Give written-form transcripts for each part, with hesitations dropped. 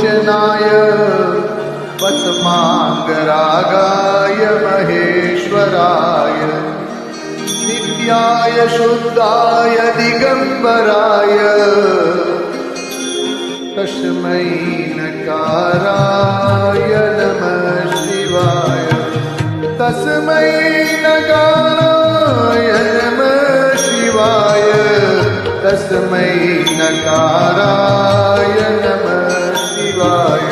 लोचनाय वसमांगरागाय महेश्वराय नित्याय शुद्धाय दिगंबराय तस्मै नकाराय नमः शिवाय तस्मै नकाराय नमः शिवाय तस्मै नकाराय नमः शिवाय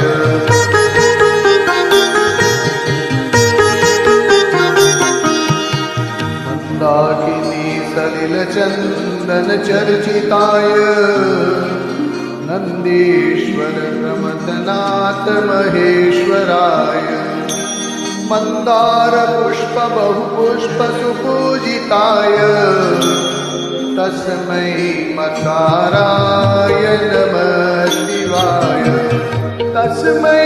मंदाकिनी सलिल चंदन चर्चिताय नंदीश्वर प्रमथनाथ महेश्वराय मंदार पुष्प बहुपुष्प सुपूजिताय तस्मै मकाराय नमः शिवाय तस्मै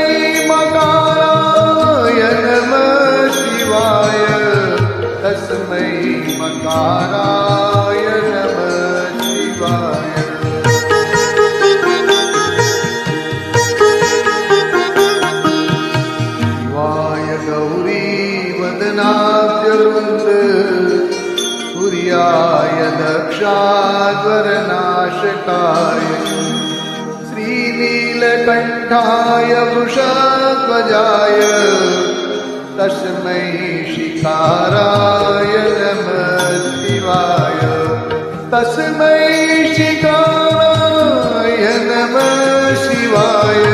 मकाराय नमः शिवाय तस्मै मकाराय नमः शिवाय शिवाय गौरी वदनाब्जवृन्द सूर्याय दक्षाध्वरनाशकाय श्रीनीलकण्ठाय वृषध्वजाय तस्मै शिखाराय नमः शिवाय तस्मै शिखाराय नमः शिवाय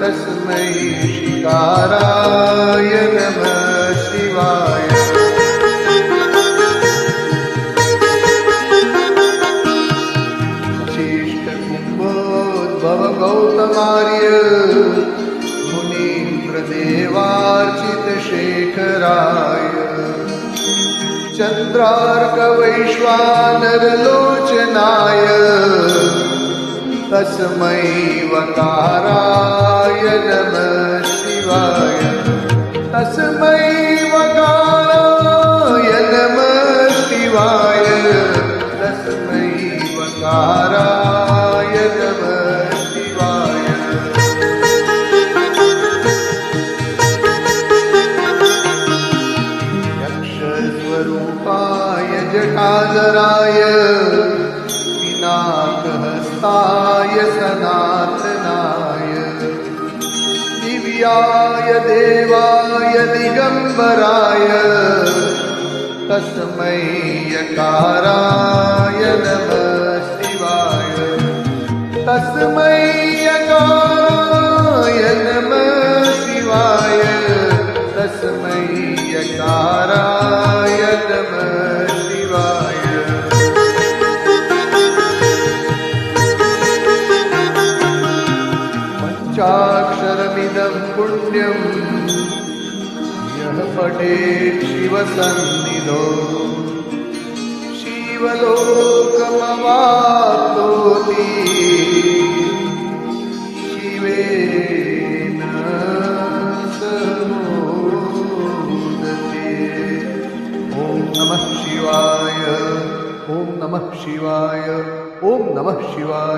तस्मै शिखाराय नमः शिवाय भव गौतमार्य मुनीन्द्रदेवार्चित शेखराय चन्द्रार्क वैश्वानरलोचनाय तस्मै वकाराय नमः शिवाय तस्मै वकाराय नमः शिवाय तस्मै वकाराय नमः स्वरूपाय जटाधराय पिनाकहस्ताय सनातनाय दिव्याय देवाय दिगंबराय तस्मै यकाराय नमः शिवाय तस्मै यकाराय नमः शिवाय तस्मै यकाराय नमः शिवाय पञ्चाक्षरमिदं पुण्यं यः पठेत् शिवसन्निधौ शिवलोकमवाप्नोति शिवेन शिवाय ओम नमः शिवाय ओम नमः शिवाय।